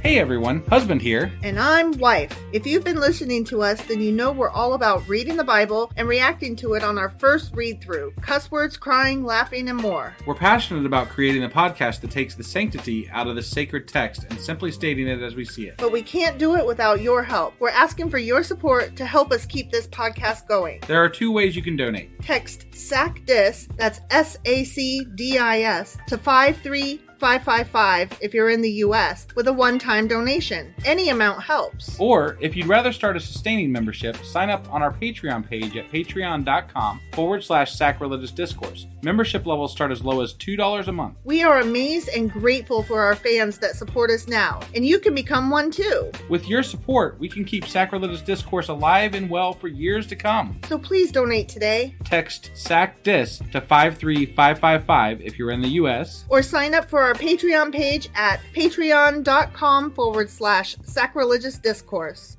Hey everyone, husband here. And I'm wife. If you've been listening to us, then you know we're all about reading the Bible and reacting to it on our first read-through. Cuss words, crying, laughing, and more. We're passionate about creating a podcast that takes the sanctity out of the sacred text and simply stating it as we see it. But we can't do it without your help. We're asking for your support to help us keep this podcast going. There are two ways you can donate. Text SACDIS, that's SACDIS, to 53555 if you're in the U.S. with a one-time donation. Any amount helps. Or, if you'd rather start a sustaining membership, sign up on our Patreon page at patreon.com/sacrilegious discourse. Membership levels start as low as $2 a month. We are amazed and grateful for our fans that support us now, and you can become one too. With your support, we can keep Sacrilegious Discourse alive and well for years to come. So please donate today. Text SACDIS to 53555 if you're in the U.S. Or sign up for our Patreon page at patreon.com/sacrilegious discourse.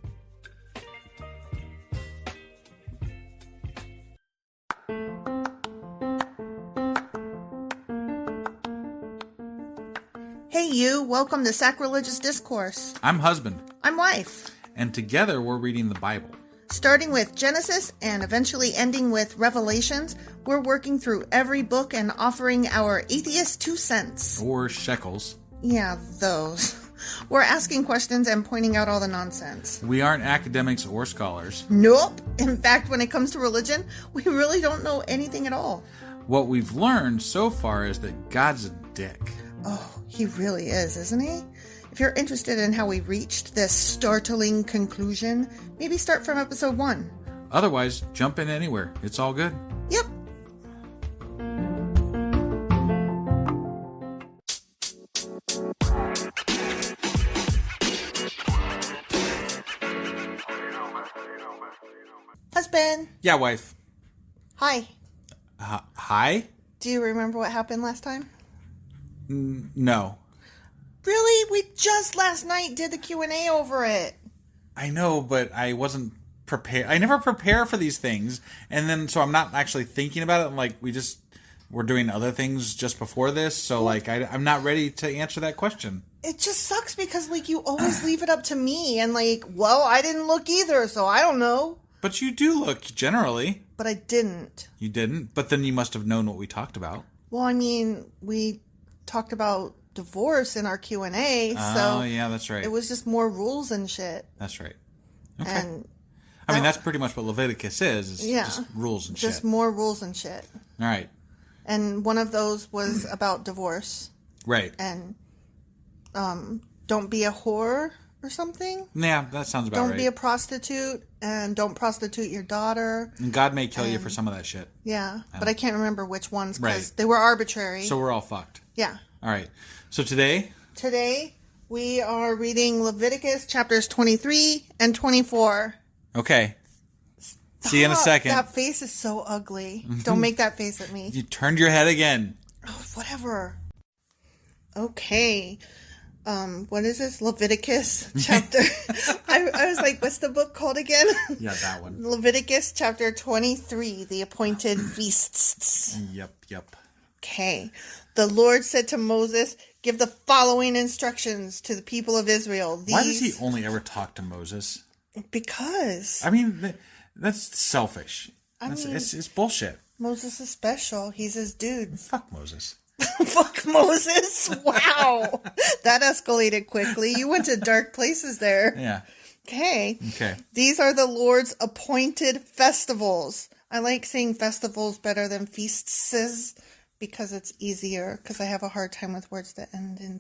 Hey you, welcome to Sacrilegious Discourse. I'm husband. I'm wife. And together we're reading the Bible. Starting with Genesis and eventually ending with Revelations, we're working through every book and offering our atheist 2 cents. Or shekels. Yeah, those. We're asking questions and pointing out all the nonsense. We aren't academics or scholars. Nope. In fact, when it comes to religion, we really don't know anything at all. What we've learned so far is that God's a dick. Oh, he really is, isn't he? If you're interested in how we reached this startling conclusion, maybe start from episode 1. Otherwise, jump in anywhere. It's all good. Yep. Husband. Yeah, wife. Hi. Hi? Do you remember what happened last time? No. Really? We just last night did the Q&A over it. I know, but I wasn't prepared. I never prepare for these things. And then, so I'm not actually thinking about it. I'm like, we're doing other things just before this. So, like, I'm not ready to answer that question. It just sucks because, like, you always leave it up to me. And, like, well, I didn't look either, so I don't know. But you do look, generally. But I didn't. You didn't? But then you must have known what we talked about. Well, I mean, we talked about divorce in our Q&A, so oh yeah, that's right. It was just more rules and shit. That's right. Okay. And I mean, that's pretty much what Leviticus is just rules and shit. Just more rules and shit. All right. And one of those was about divorce. Right. And don't be a whore or something. Yeah, that sounds about right. Don't be a prostitute, and don't prostitute your daughter. And God may kill you for some of that shit. Yeah, but I can't remember which ones because Right. they were arbitrary. So we're all fucked. Yeah. All right. So today we are reading Leviticus chapters 23 and 24. Okay. See you in a second. That face is so ugly. Don't make that face at me. You turned your head again. Oh, whatever. Okay. What is this? Leviticus chapter. I was like, what's the book called again? Yeah, that one. Leviticus chapter 23, the appointed feasts. Yep. Okay. The Lord said to Moses, give the following instructions to the people of Israel. Why does he only ever talk to Moses? Because. I mean, that's selfish. It's bullshit. Moses is special. He's his dude. Fuck Moses. Fuck Moses. Wow. That escalated quickly. You went to dark places there. Yeah. Okay. Okay. These are the Lord's appointed festivals. I like saying festivals better than feasts because it's easier, because I have a hard time with words that end in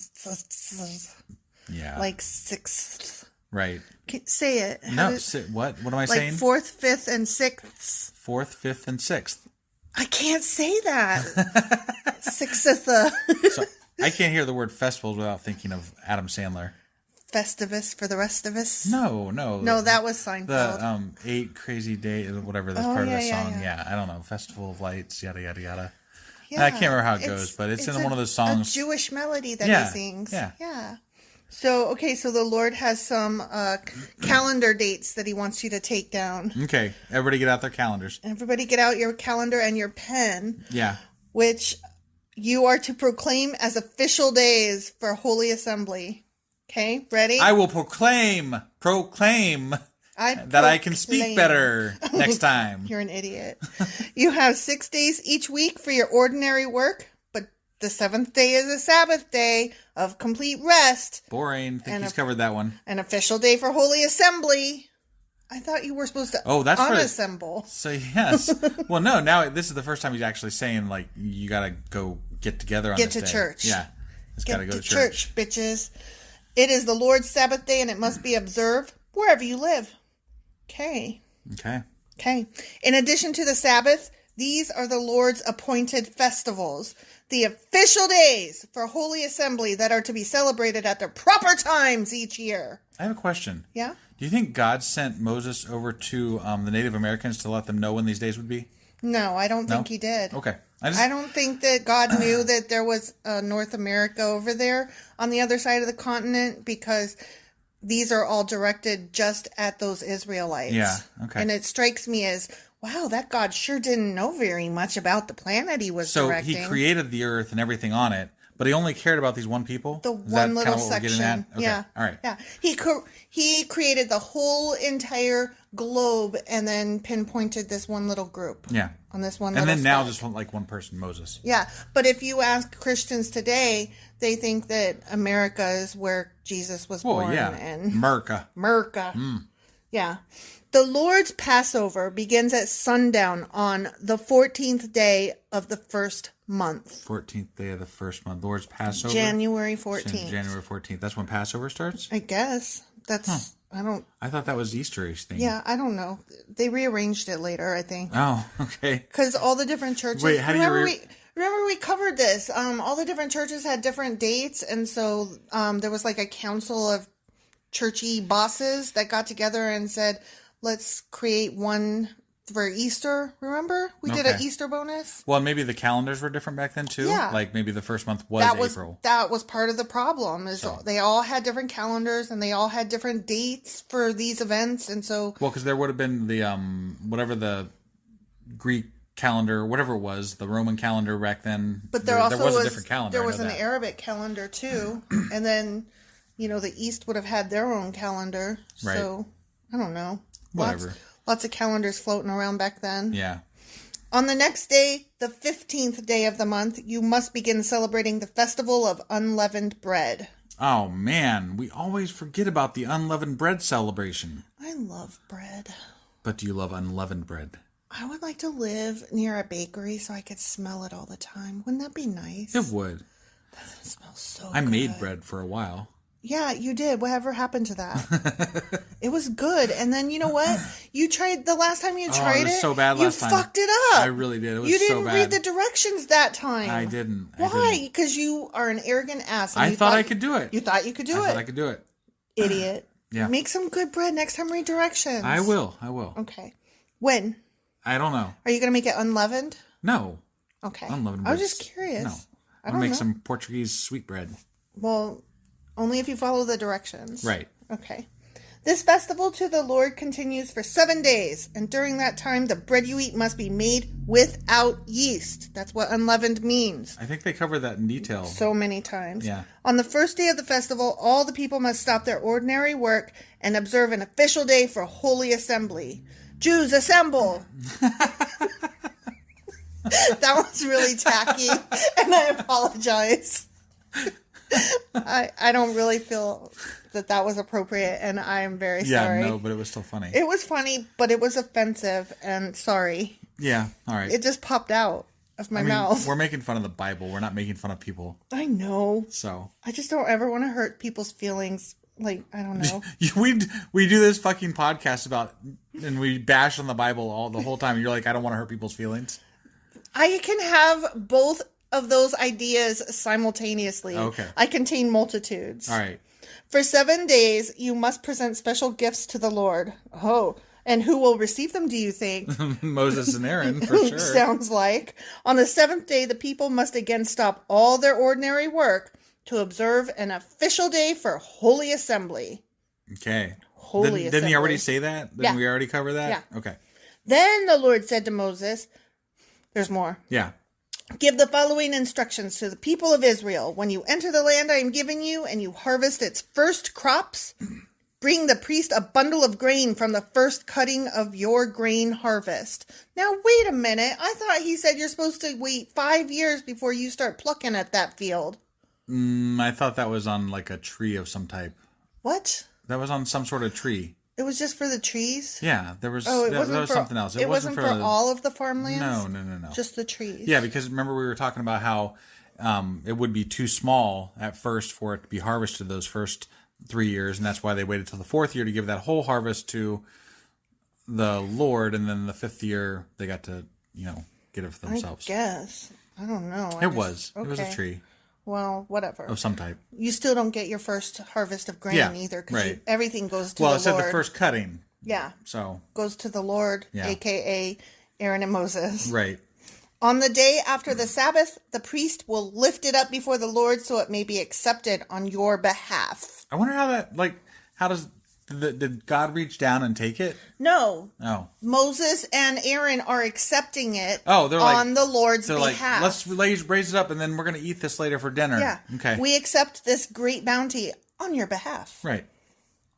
yeah. Like sixth. Right. Say it. What? What am I like saying? Like fourth, fifth, and sixth. Fourth, fifth, and sixth. I can't say that. Sixth. So I can't hear the word festivals without thinking of Adam Sandler. Festivus for the rest of us? No. No, that was Seinfeld. The 8 Crazy Days, whatever that's part of the song. Yeah, I don't know. Festival of Lights, yada, yada, yada. Yeah, I can't remember how it goes, but it's in one of those songs. A Jewish melody that he sings. Yeah. So the Lord has some calendar dates that he wants you to take down. Okay. Everybody get out their calendars. Everybody get out your calendar and your pen. Yeah. Which you are to proclaim as official days for Holy Assembly. Okay, ready? I will proclaim that I can speak better next time. You're an idiot. You have 6 days each week for your ordinary work, but the seventh day is a Sabbath day of complete rest. Boring. I think he's covered that one. An official day for Holy Assembly. I thought you were supposed to unassemble. So, yes. Well, no, now this is the first time he's actually saying, like, you got to go get together on this day. Get to church. Yeah. It's got to go to church, bitches. It is the Lord's Sabbath day, and it must be observed wherever you live. Okay. In addition to the Sabbath, these are the Lord's appointed festivals, the official days for Holy Assembly that are to be celebrated at their proper times each year. I have a question. Yeah? Do you think God sent Moses over to the Native Americans to let them know when these days would be? No, I don't think he did. Okay. I don't think that God knew that there was North America over there on the other side of the continent, because these are all directed just at those Israelites. Yeah, okay. And it strikes me as, wow, that God sure didn't know very much about the planet he was directing. So he created the earth and everything on it, but he only cared about these one people? The one little section. Okay. Yeah. All right. Yeah. He created the whole entire globe and then pinpointed this one little group. Yeah. On this one and little then now spot. just like one person, Moses. Yeah. But if you ask Christians today, they think that America is where Jesus was born. Yeah. And Merca. Yeah. The Lord's Passover begins at sundown on the 14th day of the first month. 14th day of the first month. Lord's Passover? January 14th. January 14th. That's when Passover starts? I guess. That's... I thought that was Easterish thing. Yeah, I don't know. They rearranged it later, I think. Oh, okay. Because all the different churches... Wait, how do you... Remember we covered this. All the different churches had different dates, and so there was like a council of churchy bosses that got together and said, let's create one for Easter. Remember? We did an Easter bonus. Well, maybe the calendars were different back then, too? Yeah. Like, maybe the first month was April. That was part of the problem, is they all had different calendars, and they all had different dates for these events, and so... Well, because there would have been the, whatever the Greek calendar, whatever it was, the Roman calendar back then. But there was a different calendar. There was an Arabic calendar, too. And then, the East would have had their own calendar. Right. So, I don't know. Whatever. Lots of calendars floating around back then. Yeah. On the next day, the 15th day of the month, you must begin celebrating the festival of unleavened bread. Oh, man. We always forget about the unleavened bread celebration. I love bread. But do you love unleavened bread? I would like to live near a bakery so I could smell it all the time. Wouldn't that be nice? It would. That smells so good. I made bread for a while. Yeah, you did. Whatever happened to that? It was good. And then, you know what? You tried, the last time you tried it. It was so bad last time. You fucked it up. I really did. It was so bad. You didn't read the directions that time. I didn't. Why? Because you are an arrogant ass. I thought I could do it. You thought you could do it. I thought I could do it. Idiot. Yeah. Make some good bread next time, read directions. I will. Okay. When? I don't know. Are you going to make it unleavened? No. Okay. Unleavened bread. I was just curious. No. I'm going to make some Portuguese sweetbread. Well, only if you follow the directions. Right. Okay. This festival to the Lord continues for 7 days, and during that time, the bread you eat must be made without yeast. That's what unleavened means. I think they cover that in detail. So many times. Yeah. On the first day of the festival, all the people must stop their ordinary work and observe an official day for Holy Assembly. Jews, assemble! That was really tacky, and I apologize. I don't really feel that was appropriate, and I am very sorry. Yeah, no, but it was still funny. It was funny, but it was offensive, and sorry. Yeah, all right. It just popped out of my mouth. We're making fun of the Bible. We're not making fun of people. I know. So. I just don't ever want to hurt people's feelings. Like, I don't know. we do this fucking podcast about, and we bash on the Bible the whole time. And you're like, I don't want to hurt people's feelings. I can have both of those ideas simultaneously. Okay. I contain multitudes. All right. For 7 days, you must present special gifts to the Lord. Oh, and who will receive them, do you think? Moses and Aaron, for sure. Sounds like. On the 7th day, the people must again stop all their ordinary work to observe an official day for Holy Assembly. Okay. Holy Assembly. Didn't he already say that? Didn't we already cover that? Yeah. Okay. Then the Lord said to Moses, there's more. Yeah. Give the following instructions to the people of Israel. When you enter the land I am giving you and you harvest its first crops, bring the priest a bundle of grain from the first cutting of your grain harvest. Now, wait a minute. I thought he said you're supposed to wait 5 years before you start plucking at that field. I thought that was on like a tree of some type. What? That was on some sort of tree. It was just for the trees? Yeah, there was, there was for, something else. It wasn't for all of the farmlands? No. Just the trees? Yeah, because remember we were talking about how it would be too small at first for it to be harvested those first 3 years, and that's why they waited till the 4th year to give that whole harvest to the Lord, and then the 5th year they got to, get it for themselves. I guess. I don't know. It was a tree. Well, whatever. Of some type. You still don't get your first harvest of grain either, because everything goes to the Lord. Well, it said the first cutting. Yeah. So. Goes to the Lord, a.k.a. Aaron and Moses. Right. On the day after the Sabbath, the priest will lift it up before the Lord so it may be accepted on your behalf. I wonder did God reach down and take it? No. Oh. Moses and Aaron are accepting it they're on the Lord's behalf. Let's raise it up and then we're going to eat this later for dinner. Yeah. Okay. We accept this great bounty on your behalf. Right.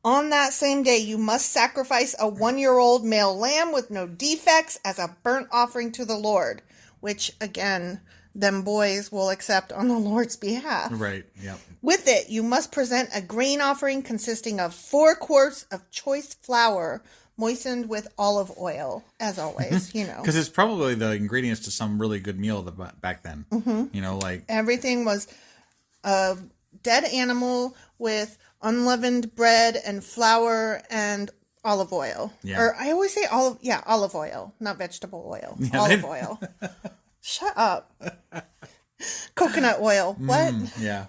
On that same day, you must sacrifice a 1-year-old male lamb with no defects as a burnt offering to the Lord, which, again, them boys will accept on the Lord's behalf. Right, yep. With it, you must present a grain offering consisting of 4 quarts of choice flour moistened with olive oil, as always, Because it's probably the ingredients to some really good meal back then. Mm-hmm. Everything was a dead animal with unleavened bread and flour and olive oil. Yeah. Or I always say olive oil, not vegetable oil. Yeah, olive oil. Shut up. Coconut oil. What? Yeah.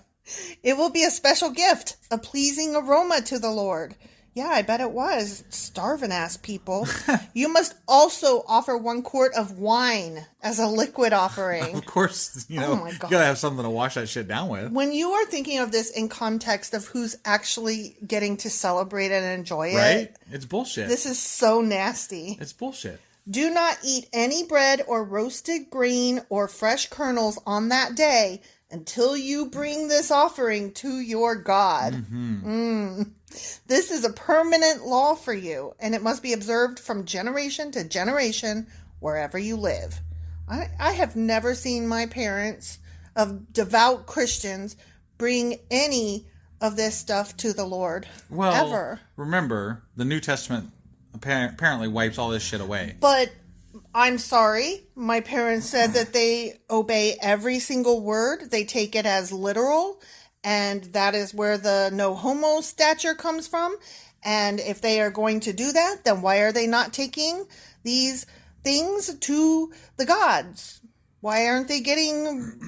It will be a special gift, a pleasing aroma to the Lord. Yeah, I bet it was. Starving ass people. You must also offer 1 quart of wine as a liquid offering. Of course, oh my God. You gotta have something to wash that shit down with. When you are thinking of this in context of who's actually getting to celebrate and enjoy it. Right? It's bullshit. This is so nasty. It's bullshit. Do not eat any bread or roasted grain or fresh kernels on that day until you bring this offering to your God. Mm-hmm. This is a permanent law for you, and it must be observed from generation to generation wherever you live. I have never seen my parents of devout Christians bring any of this stuff to the Lord. Well, ever. Remember, the New Testament apparently wipes all this shit away. But I'm sorry. My parents said that they obey every single word. They take it as literal. And that is where the no homo stature comes from. And if they are going to do that, then why are they not taking these things to the gods? Why aren't they getting...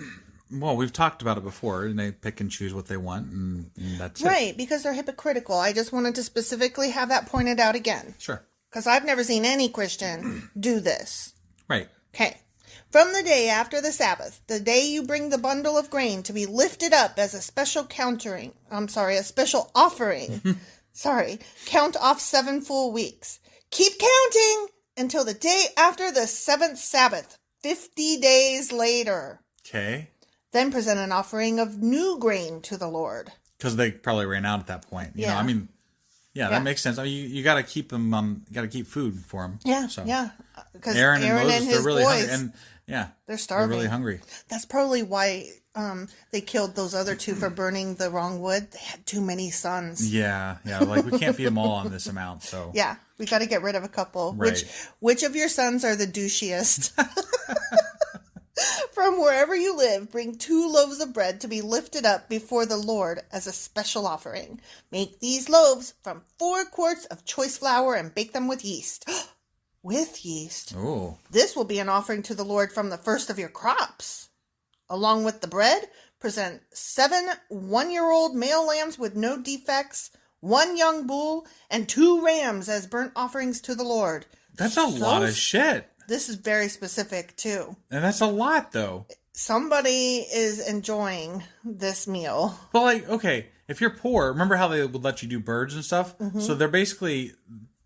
Well, we've talked about it before, and they pick and choose what they want, and that's it. Right, because they're hypocritical. I just wanted to specifically have that pointed out again. Sure. Because I've never seen any Christian do this. Right. Okay. From the day after the Sabbath, the day you bring the bundle of grain to be lifted up as a special offering. Count off 7 full weeks. Keep counting until the day after the 7th Sabbath, 50 days later. Okay. Then present an offering of new grain to the Lord. Because they probably ran out at that point. You know, that makes sense. I mean, you got to keep them on. Got to keep food for them. Yeah, so. yeah. Because Aaron and Moses, his they're really boys, hungry, and they're starving. They're really hungry. That's probably why they killed those other 2 for burning the wrong wood. They had too many sons. Yeah. Like we can't feed them all on this amount. So yeah, we got to get rid of a couple. Right. Which of your sons are the douchiest? From wherever you live, bring 2 loaves of bread to be lifted up before the Lord as a special offering. Make these loaves from 4 quarts of choice flour and bake them with yeast. With yeast? Oh. This will be an offering to the Lord from the first of your crops. Along with the bread, present 7 1-year-old male lambs with no defects, 1 young bull, and 2 rams as burnt offerings to the Lord. That's a lot of shit. This is very specific, too. And that's a lot, though. Somebody is enjoying this meal. But, okay, if you're poor, remember how they would let you do birds and stuff? Mm-hmm. So they're basically...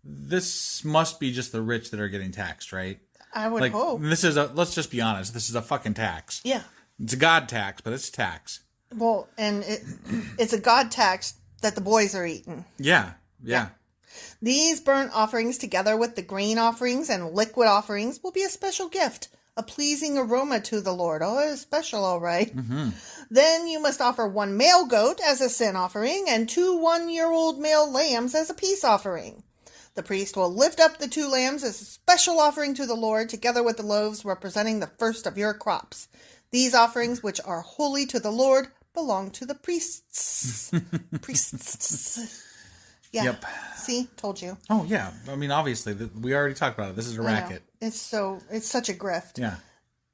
This must be just the rich that are getting taxed, right? I would hope. Let's just be honest. This is a fucking tax. Yeah. It's a God tax, but it's a tax. Well, and it's a God tax that the boys are eating. Yeah. These burnt offerings together with the grain offerings and liquid offerings will be a special gift, a pleasing aroma to the Lord. Oh, it's special, all right. Mm-hmm. Then you must offer 1 male goat as a sin offering and 2 one-year-old male lambs as a peace offering. The priest will lift up the 2 lambs as a special offering to the Lord, together with the loaves representing the first of your crops. These offerings, which are holy to the Lord, belong to the priests. Priests. Yeah. Yep. See? Told you. Oh, yeah. I mean, obviously, we already talked about it. This is a racket. It's such a grift. Yeah.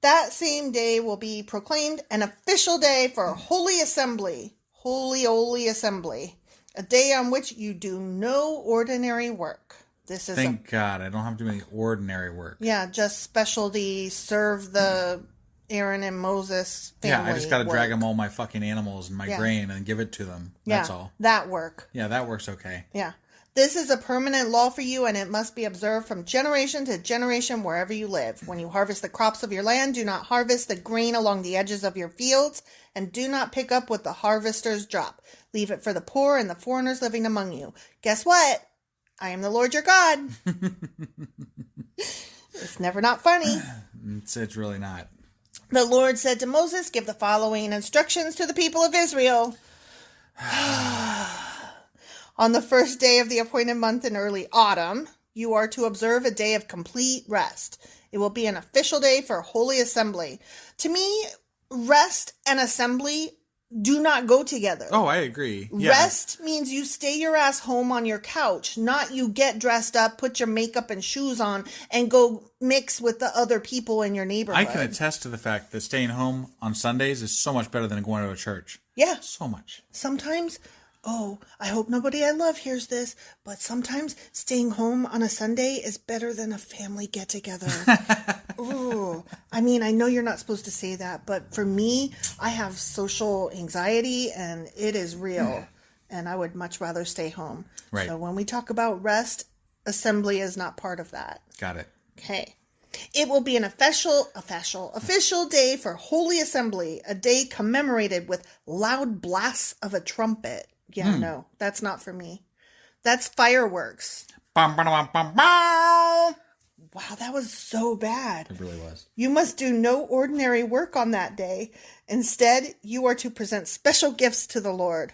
That same day will be proclaimed an official day for Holy Assembly. Holy Assembly. A day on which you do no ordinary work. Thank God. I don't have to do any ordinary work. Yeah, just specialty, serve the Aaron and Moses family. Yeah, I just got to drag them all my fucking animals and my grain and give it to them. That's all. That work. Yeah, that works okay. Yeah. This is a permanent law for you, and it must be observed from generation to generation wherever you live. When you harvest the crops of your land, do not harvest the grain along the edges of your fields, and do not pick up what the harvesters drop. Leave it for the poor and the foreigners living among you. Guess what? I am the Lord your God. It's never not funny. It's really not. The Lord said to Moses, give the following instructions to the people of Israel. On the first day of the appointed month in early autumn, you are to observe a day of complete rest. It will be an official day for Holy Assembly. To me, rest and assembly do not go together. Oh, I agree. Yeah. Rest means you stay your ass home on your couch, not you get dressed up, put your makeup and shoes on, and go mix with the other people in your neighborhood. I can attest to the fact that staying home on Sundays is so much better than going to a church. Yeah. So much. Sometimes, I hope nobody I love hears this, but sometimes staying home on a Sunday is better than a family get-together. Ooh. I mean, I know you're not supposed to say that, but for me, I have social anxiety, and it is real, and I would much rather stay home. Right. So when we talk about rest, assembly is not part of that. Got it. Okay. It will be an official day for Holy Assembly, a day commemorated with loud blasts of a trumpet. Yeah, no, that's not for me. That's fireworks. Bum, bum, bum, bum, bum. Wow, that was so bad. It really was. You must do no ordinary work on that day. Instead, you are to present special gifts to the Lord.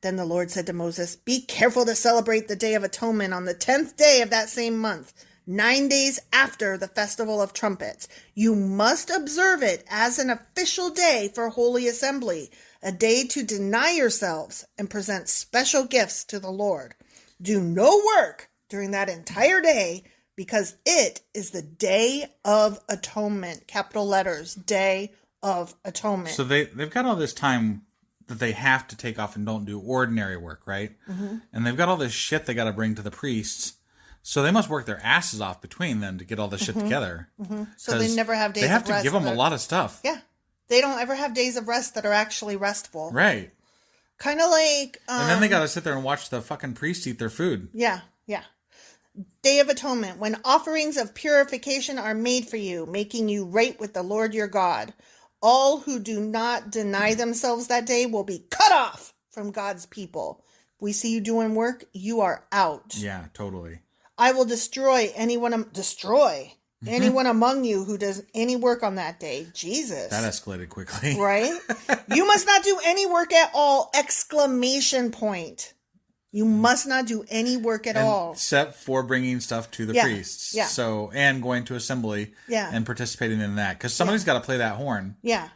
Then the Lord said to Moses, be careful to celebrate the Day of Atonement on the 10th day of that same month, 9 days after the Festival of Trumpets. You must observe it as an official day for Holy Assembly, a day to deny yourselves and present special gifts to the Lord. Do no work during that entire day, because it is the Day of Atonement. Capital letters, Day of Atonement. So they've got all this time that they have to take off and don't do ordinary work, right? Mm-hmm. And they've got all this shit they got to bring to the priests. So they must work their asses off between them to get all this shit together. Mm-hmm. So they never have days of rest. They have to give them a lot of stuff. Yeah. They don't ever have days of rest that are actually restful. Right. Kind of like... and then they got to sit there and watch the fucking priests eat their food. Yeah. Day of Atonement, when offerings of purification are made for you, making you right with the Lord your God. All who do not deny themselves that day will be cut off from God's people. We see you doing work, you are out. Yeah, totally. I will destroy anyone among you who does any work on that day. Jesus. That escalated quickly. Right? You must not do any work at all! Exclamation point. You must not do any work at all. Except for bringing stuff to the priests. Yeah. So, and going to assembly. Yeah. And participating in that. Because somebody's got to play that horn. Yeah.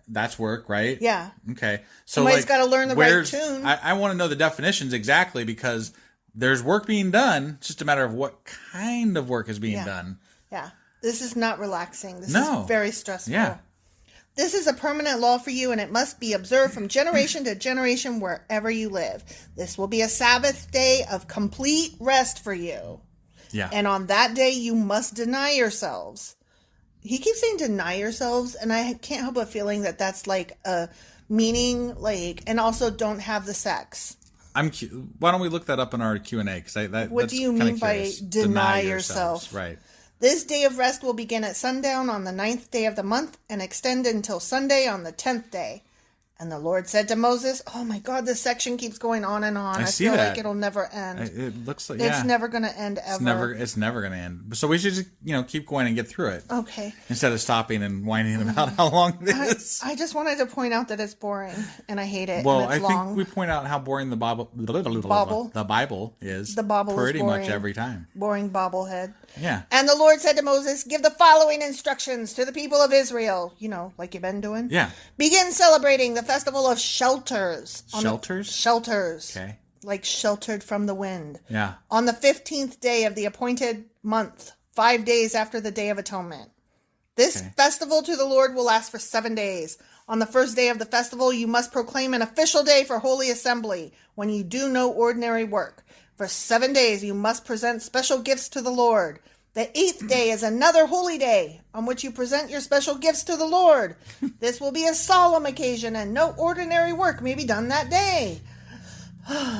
That's work, right? Yeah. Okay. So somebody's got to learn the right tune. I want to know the definitions exactly, because there's work being done. It's just a matter of what kind of work is being done. Yeah. This is not relaxing. This is very stressful. Yeah. This is a permanent law for you, and it must be observed from generation to generation wherever you live. This will be a Sabbath day of complete rest for you. Yeah. And on that day, you must deny yourselves. He keeps saying deny yourselves, and I can't help but feeling that that's like a meaning, like, and also don't have the sex. Why don't we look that up in our Q&A? Because what do you mean by deny yourself? Right. This day of rest will begin at sundown on the 9th day of the month and extend until Sunday on the 10th day. And the Lord said to Moses, oh my God, this section keeps going on and on. I feel like it'll never end. It looks like, it's never going to end ever. It's never going to end. So we should just, keep going and get through it. Okay. Instead of stopping and whining about how long it is. I just wanted to point out that it's boring and I hate it. Well, and it's long. think we point out how boring the Bible is. The Bible pretty is much every time. Boring bobblehead. Yeah. And the Lord said to Moses, give the following instructions to the people of Israel. Like you've been doing. Yeah. Begin celebrating the festival of shelters. Shelters? Okay. Like sheltered from the wind. Yeah. On the 15th day of the appointed month, 5 days after the Day of Atonement. This festival to the Lord will last for 7 days. On the first day of the festival, you must proclaim an official day for holy assembly when you do no ordinary work. For 7 days, you must present special gifts to the Lord. The 8th day is another holy day on which you present your special gifts to the Lord. This will be a solemn occasion and no ordinary work may be done that day.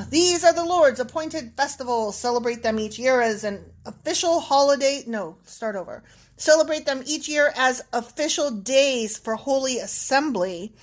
These are the Lord's appointed festivals. Celebrate them each year as an official holiday. No, start over. Celebrate them each year as official days for holy assembly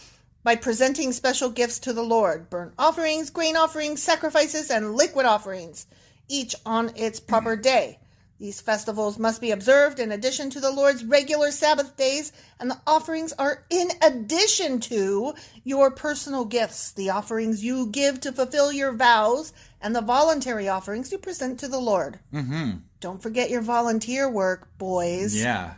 by presenting special gifts to the Lord. Burnt offerings, grain offerings, sacrifices, and liquid offerings, each on its proper day. These festivals must be observed in addition to the Lord's regular Sabbath days, and the offerings are in addition to your personal gifts, the offerings you give to fulfill your vows, and the voluntary offerings you present to the Lord. Mm-hmm. Don't forget your volunteer work, boys. Yeah.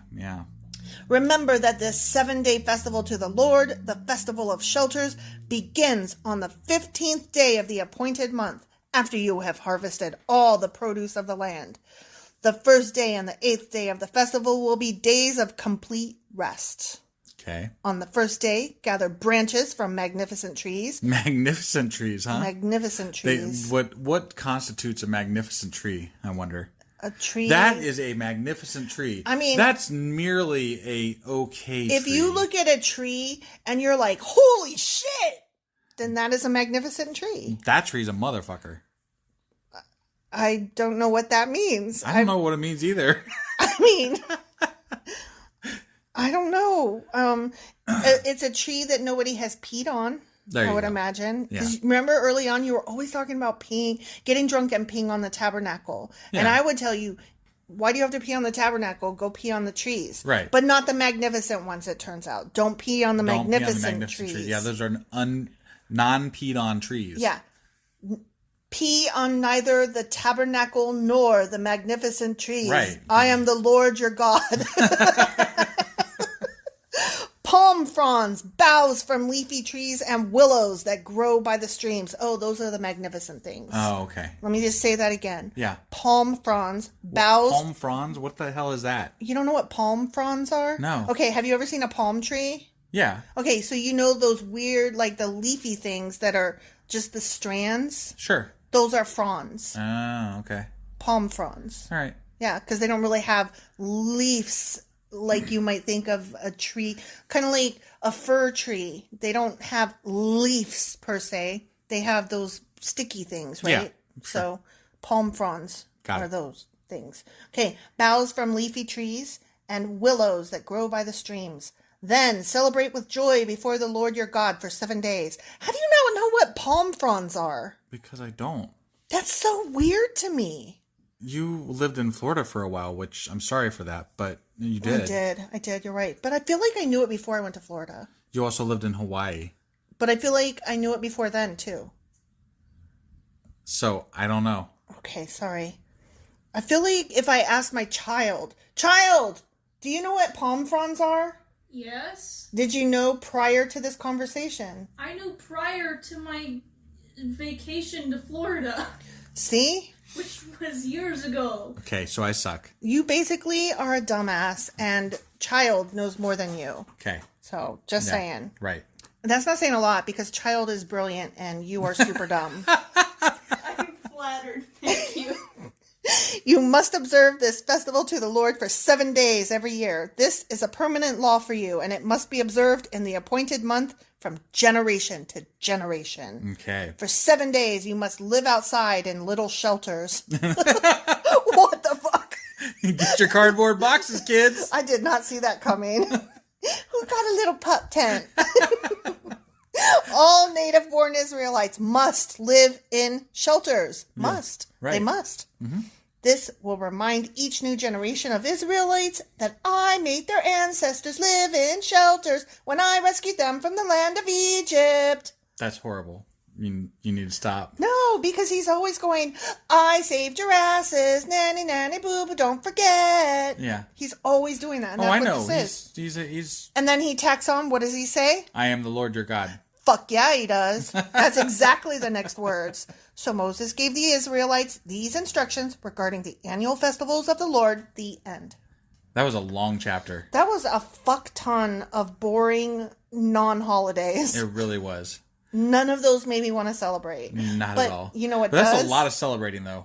Remember that this 7-day festival to the Lord, the Festival of Shelters, begins on the 15th day of the appointed month, after you have harvested all the produce of the land. The first day and the 8th day of the festival will be days of complete rest. Okay. On the first day, gather branches from magnificent trees. Magnificent trees, huh? Magnificent trees. What constitutes a magnificent tree, I wonder? A tree. That is a magnificent tree. I mean, that's merely a okay tree. If you look at a tree and you're like, holy shit, then that is a magnificent tree. That tree's a motherfucker. I don't know what that means. I don't know what it means either. I mean, I don't know. It's a tree that nobody has peed on. I would imagine. Because remember early on, you were always talking about peeing, getting drunk and peeing on the tabernacle. Yeah. And I would tell you, why do you have to pee on the tabernacle? Go pee on the trees. Right. But not the magnificent ones, it turns out. Don't pee on the magnificent trees. Yeah, those are non-peed on trees. Yeah. Pee on neither the tabernacle nor the magnificent trees. Right. I am the Lord your God. Palm fronds, boughs from leafy trees, and willows that grow by the streams. Oh, those are the magnificent things. Oh, okay. Let me just say that again. Yeah. Palm fronds, boughs. Palm fronds? What the hell is that? You don't know what palm fronds are? No. Okay, have you ever seen a palm tree? Yeah. Okay, so you know those weird, like the leafy things that are just the strands? Sure. Those are fronds. Oh, okay. Palm fronds. All right. Yeah, because they don't really have leaves like you might think of a tree. Kind of like a fir tree. They don't have leaves per se. They have those sticky things, right? Yeah, sure. So palm fronds are those things. Okay, boughs from leafy trees and willows that grow by the streams. Then celebrate with joy before the Lord your God for 7 days. How do you not know what palm fronds are? Because I don't. That's so weird to me. You lived in Florida for a while, which I'm sorry for that, but you did. I did. You're right. But I feel like I knew it before I went to Florida. You also lived in Hawaii. But I feel like I knew it before then, too. So, I don't know. Okay, sorry. I feel like if I asked my child, do you know what palm fronds are? Yes. Did you know prior to this conversation? I knew prior to my vacation to Florida. See? Which was years ago. Okay, so I suck. You basically are a dumbass, and child knows more than you. Okay. So, just saying. Right. That's not saying a lot, because child is brilliant, and you are super dumb. I'm flattered. Thank you. You must observe this festival to the Lord for 7 days every year. This is a permanent law for you, and it must be observed in the appointed month from generation to generation. Okay. For 7 days, you must live outside in little shelters. What the fuck? Get your cardboard boxes, kids. I did not see that coming. Who got a little pup tent? All native-born Israelites must live in shelters. Must. Right. They must. Mm-hmm. This will remind each new generation of Israelites that I made their ancestors live in shelters when I rescued them from the land of Egypt. That's horrible. You need to stop. No, because he's always going, I saved your asses, nanny, nanny, boo, but don't forget. Yeah. He's always doing that. And that's I know. What this is. He's. And then he tacks on, what does he say? I am the Lord your God. Fuck yeah, he does. That's exactly the next words. So Moses gave the Israelites these instructions regarding the annual festivals of the Lord, the end. That was a long chapter. That was a fuck ton of boring non-holidays. It really was. None of those made me want to celebrate. Not at all. You know what That's a lot of celebrating, though.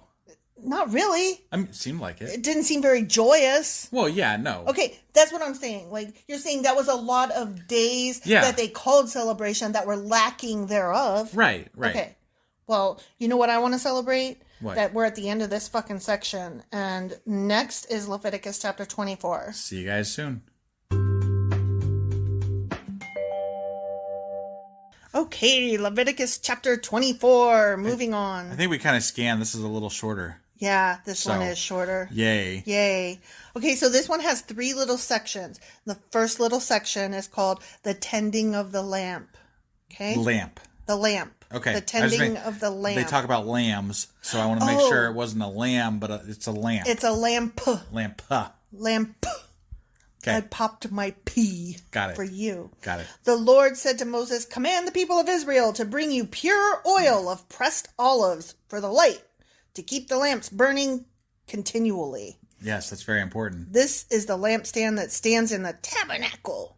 Not really. I mean, it seemed like it. It didn't seem very joyous. Well, yeah, no. Okay, that's what I'm saying. Like, you're saying that was a lot of days that they called celebration that were lacking thereof. Right. Okay. Well, you know what I want to celebrate? What? That we're at the end of this fucking section. And next is Leviticus chapter 24. See you guys soon. Okay, Leviticus chapter 24. Moving on. I think we kind of scanned. This is a little shorter. Yeah, this one is shorter. Yay. Okay, so this one has 3 little sections. The first little section is called the tending of the lamp. Okay? Lamp. The lamp. Okay. The tending of the lamp. They talk about lambs, so I want to make sure it wasn't a lamb, but it's a lamp. It's a lamp. Lamp. Lamp. Okay. I popped my P. Got it. For you. Got it. The Lord said to Moses, command the people of Israel to bring you pure oil of pressed olives for the light, to keep the lamps burning continually. Yes, that's very important. This is the lampstand that stands in the tabernacle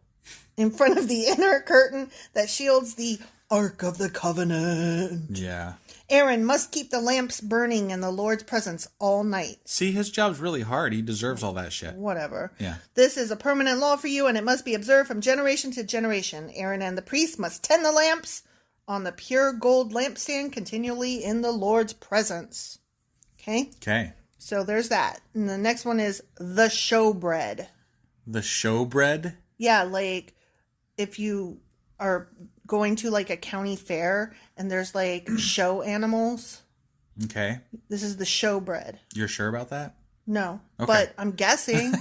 in front of the inner curtain that shields the Ark of the Covenant. Yeah. Aaron must keep the lamps burning in the Lord's presence all night. See, his job's really hard. He deserves all that shit. Whatever. Yeah. This is a permanent law for you, and it must be observed from generation to generation. Aaron and the priest must tend the lamps on the pure gold lampstand continually in the Lord's presence. Okay? Okay. So there's that. And the next one is the showbread. The showbread? Yeah, like if you are going to like a county fair and there's like show animals. Okay. This is the showbread. You're sure about that? No. Okay. But I'm guessing.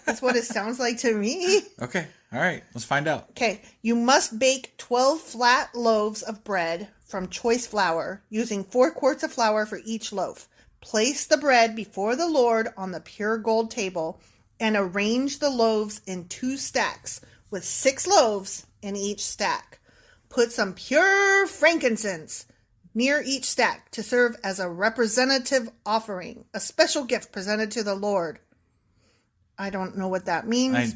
That's what it sounds like to me. Okay. All right. Let's find out. Okay. You must bake 12 flat loaves of bread from choice flour, using 4 quarts of flour for each loaf. Place the bread before the Lord on the pure gold table and arrange the loaves in 2 stacks with 6 loaves in each stack. Put some pure frankincense near each stack to serve as a representative offering, a special gift presented to the Lord. I don't know what that means.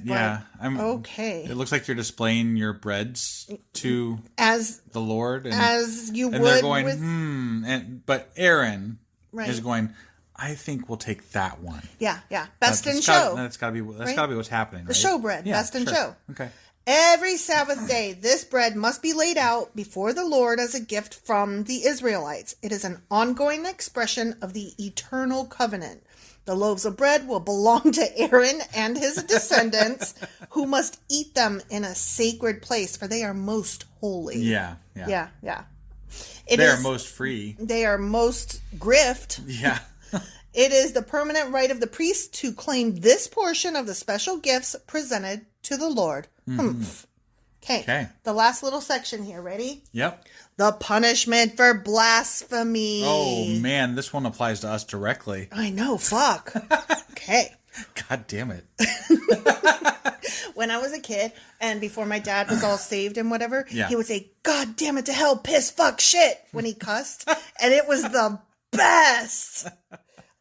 Okay. It looks like you're displaying your breads to as the Lord, as you would. And they're going, but Aaron is going, I think we'll take that one. Yeah. Best in show. That's gotta be what's happening. The right? showbread, yeah, best in show. Okay. Every Sabbath day, this bread must be laid out before the Lord as a gift from the Israelites. It is an ongoing expression of the eternal covenant. The loaves of bread will belong to Aaron and his descendants, who must eat them in a sacred place, for they are most holy. Yeah. They are most free. They are most grift. Yeah. It is the permanent right of the priest to claim this portion of the special gifts presented to the Lord. Mm-hmm. Okay. The last little section here. Ready? Yep. The punishment for blasphemy. Oh, man. This one applies to us directly. I know. Fuck. Okay. God damn it. When I was a kid, and before my dad was all saved and whatever, yeah. he would say, God damn it to hell, piss, fuck, shit, when he cussed. And it was the best.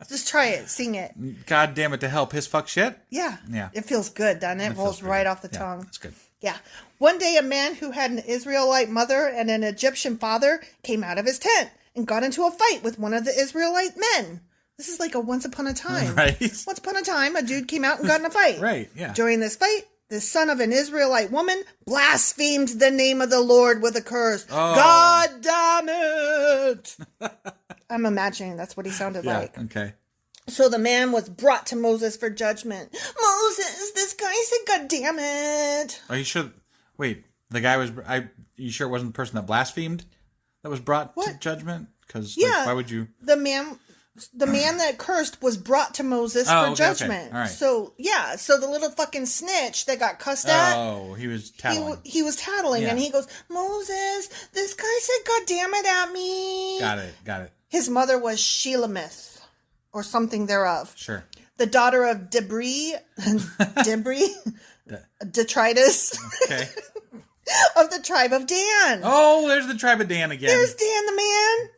Just try it. Sing it. God damn it to hell, piss, fuck, shit? Yeah. Yeah. It feels good, doesn't it? It rolls right off the tongue. That's good. Yeah. One day a man who had an Israelite mother and an Egyptian father came out of his tent and got into a fight with one of the Israelite men. This is like a once upon a time. Right. Once upon a time, a dude came out and got in a fight. Right, yeah. During this fight, the son of an Israelite woman blasphemed the name of the Lord with a curse. Oh. God damn it! I'm imagining that's what he sounded like. Okay. So the man was brought to Moses for judgment. Moses, this guy said, God damn it. Are you sure? Wait, the guy was... you sure it wasn't the person that blasphemed that was brought to judgment? Because why would you... The man that cursed was brought to Moses for judgment. Okay. All right. So, so the little fucking snitch that got cussed at... Oh, he was tattling. He was tattling, and he goes, Moses, this guy said, God damn it at me. Got it. His mother was Shelemith, or something thereof. Sure. The daughter of Detritus. Okay. Of the tribe of Dan. Oh, there's the tribe of Dan again. There's Dan the man.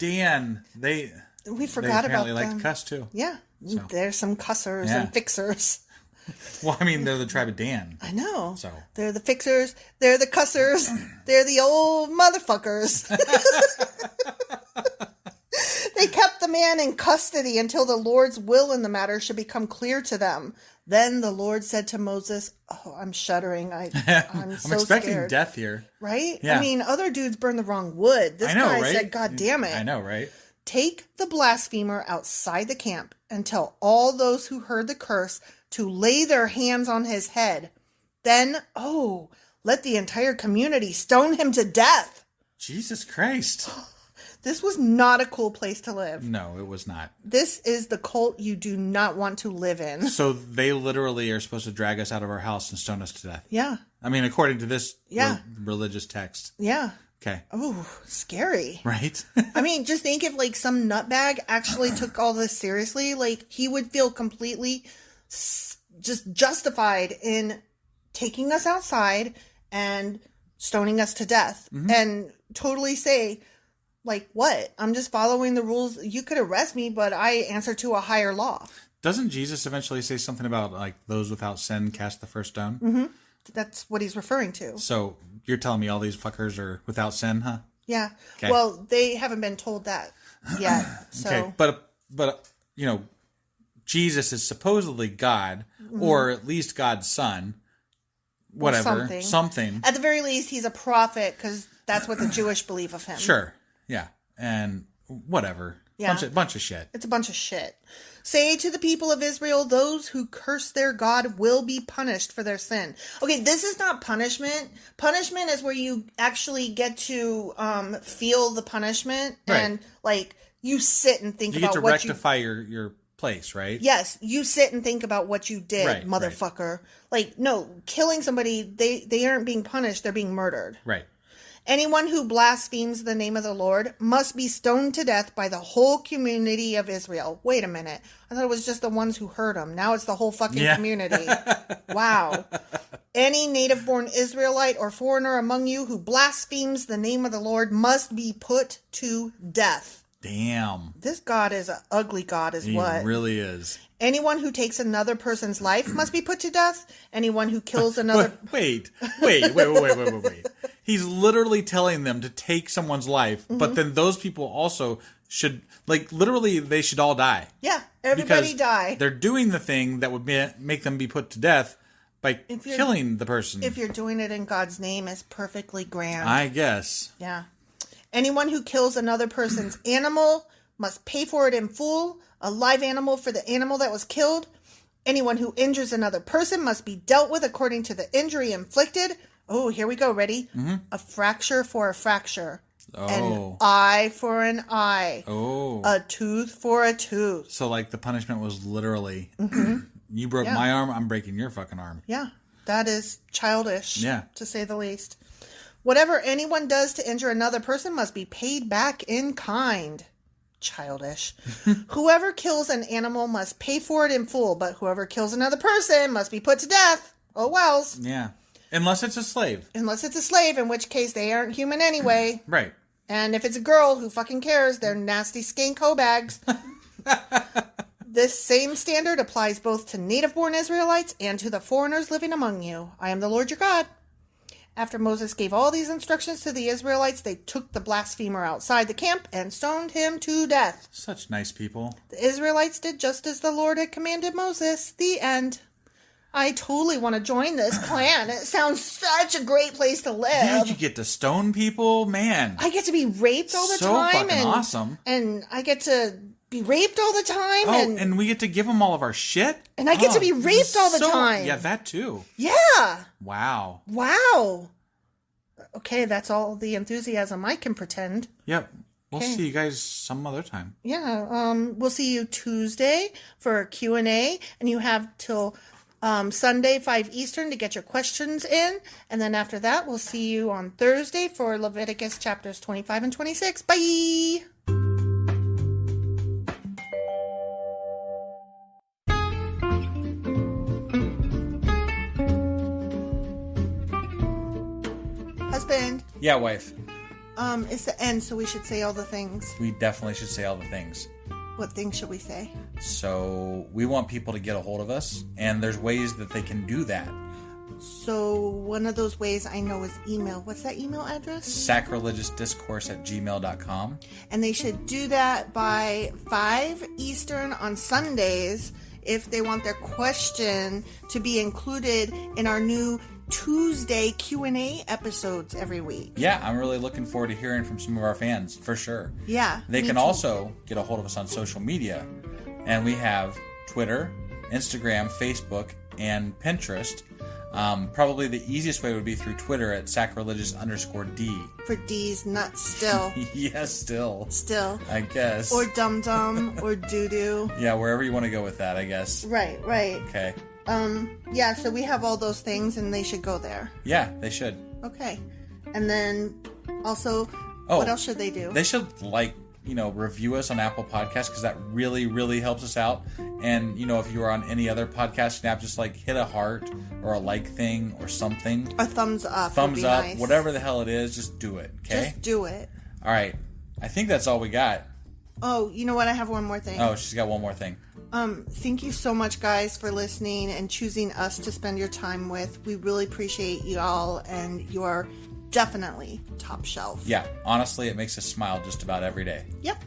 Dan. We forgot about them. They like to cuss too. Yeah. So. There's some cussers and fixers. Well, I mean, they're the tribe of Dan. I know. So they're the fixers. They're the cussers. They're the old motherfuckers. They kept the man in custody until the Lord's will in the matter should become clear to them. Then the Lord said to Moses, oh, I'm shuddering. I'm so expecting scared. Death here. Right? Yeah. I mean, other dudes burn the wrong wood. This guy said, God damn it. I know, right? Take the blasphemer outside the camp and tell all those who heard the curse to lay their hands on his head. Then, let the entire community stone him to death. Jesus Christ. This was not a cool place to live. No, it was not. This is the cult you do not want to live in. So they literally are supposed to drag us out of our house and stone us to death. Yeah. I mean, according to this religious text. Yeah. Okay. Oh, scary. Right? I mean, just think if like some nutbag actually took all this seriously, like he would feel completely just justified in taking us outside and stoning us to death and totally say, like, what? I'm just following the rules. You could arrest me, but I answer to a higher law. Doesn't Jesus eventually say something about, like, those without sin cast the first stone? Mm-hmm. That's what he's referring to. So you're telling me all these fuckers are without sin, huh? Yeah. Okay. Well, they haven't been told that yet. So. Okay. But, you know, Jesus is supposedly God, or at least God's son. Whatever. Something. At the very least, he's a prophet, because that's what the Jewish believe of him. Sure. Yeah. And whatever. Yeah. Bunch of shit. It's a bunch of shit. Say to the people of Israel, those who curse their God will be punished for their sin. Okay, this is not punishment. Punishment is where you actually get to feel the punishment. Right. And, like, you sit and think about what you... You get to rectify your place, right? Yes, you sit and think about what you did, motherfucker. Right. Like, no, killing somebody, they aren't being punished, they're being murdered. Right. Anyone who blasphemes the name of the Lord must be stoned to death by the whole community of Israel. Wait a minute. I thought it was just the ones who heard him. Now it's the whole fucking community. Wow. Any native-born Israelite or foreigner among you who blasphemes the name of the Lord must be put to death. Damn. This God is an ugly God, is what? He really is. Anyone who takes another person's life must be put to death. Anyone who kills another... Wait. He's literally telling them to take someone's life, but then those people also should, like, literally, they should all die. Yeah, everybody die. They're doing the thing that would make them be put to death by killing the person. If you're doing it in God's name, it's perfectly grand. I guess. Yeah. Anyone who kills another person's animal must pay for it in full, a live animal for the animal that was killed. Anyone who injures another person must be dealt with according to the injury inflicted. Oh, here we go. Ready? Mm-hmm. A fracture for a fracture. Oh. An eye for an eye. Oh. A tooth for a tooth. So, like, the punishment was literally, you broke my arm, I'm breaking your fucking arm. Yeah. That is childish, to say the least. Whatever anyone does to injure another person must be paid back in kind. Childish. Whoever kills an animal must pay for it in full, but whoever kills another person must be put to death. Oh, wells. Yeah. Unless it's a slave. Unless it's a slave, in which case they aren't human anyway. Right. And if it's a girl, who fucking cares? They're nasty skink hoe bags. This same standard applies both to native-born Israelites and to the foreigners living among you. I am the Lord your God. After Moses gave all these instructions to the Israelites, they took the blasphemer outside the camp and stoned him to death. Such nice people. The Israelites did just as the Lord had commanded Moses. The end. I totally want to join this clan. It sounds such a great place to live. Yeah, you get to stone people, man. I get to be raped all the time. So fucking awesome. And I get to be raped all the time. Oh, and we get to give them all of our shit? And I get to be raped all the time. Yeah, that too. Yeah. Wow. Okay, that's all the enthusiasm I can pretend. Yep. We'll see you guys some other time. Yeah. We'll see you Tuesday for Q&A, and you have till Sunday, 5 Eastern, to get your questions in. And then after that, we'll see you on Thursday for Leviticus chapters 25 and 26. Bye! Husband. Yeah, wife. It's the end, so we should say all the things. We definitely should say all the things. What things should we say? So, we want people to get a hold of us, and there's ways that they can do that. So, one of those ways I know is email. What's that email address? sacrilegiousdiscourse@gmail.com. And they should do that by 5 Eastern on Sundays if they want their question to be included in our new Tuesday Q&A episodes every week. Yeah, I'm really looking forward to hearing from some of our fans, for sure. Yeah. They can also get a hold of us on social media. And we have Twitter, Instagram, Facebook, and Pinterest. Probably the easiest way would be through Twitter at sacrilegious_D. For D's nuts still. Yes, still. Still. I guess. Or dum-dum, or doo-doo. Yeah, wherever you want to go with that, I guess. Right. Okay. Yeah, so we have all those things, and they should go there. Yeah, they should. Okay. And then, also, what else should they do? They should, review us on Apple Podcasts, because that really, really helps us out. And, if you are on any other podcast app, just, hit a heart or a like thing or something. A thumbs up. Thumbs up. Nice. Whatever the hell it is, just do it, okay? Just do it. All right. I think that's all we got. Oh, you know what? I have one more thing. Oh, she's got one more thing. Thank you so much, guys, for listening and choosing us to spend your time with. We really appreciate you all, and you are definitely top shelf. Yeah, honestly, it makes us smile just about every day. Yep.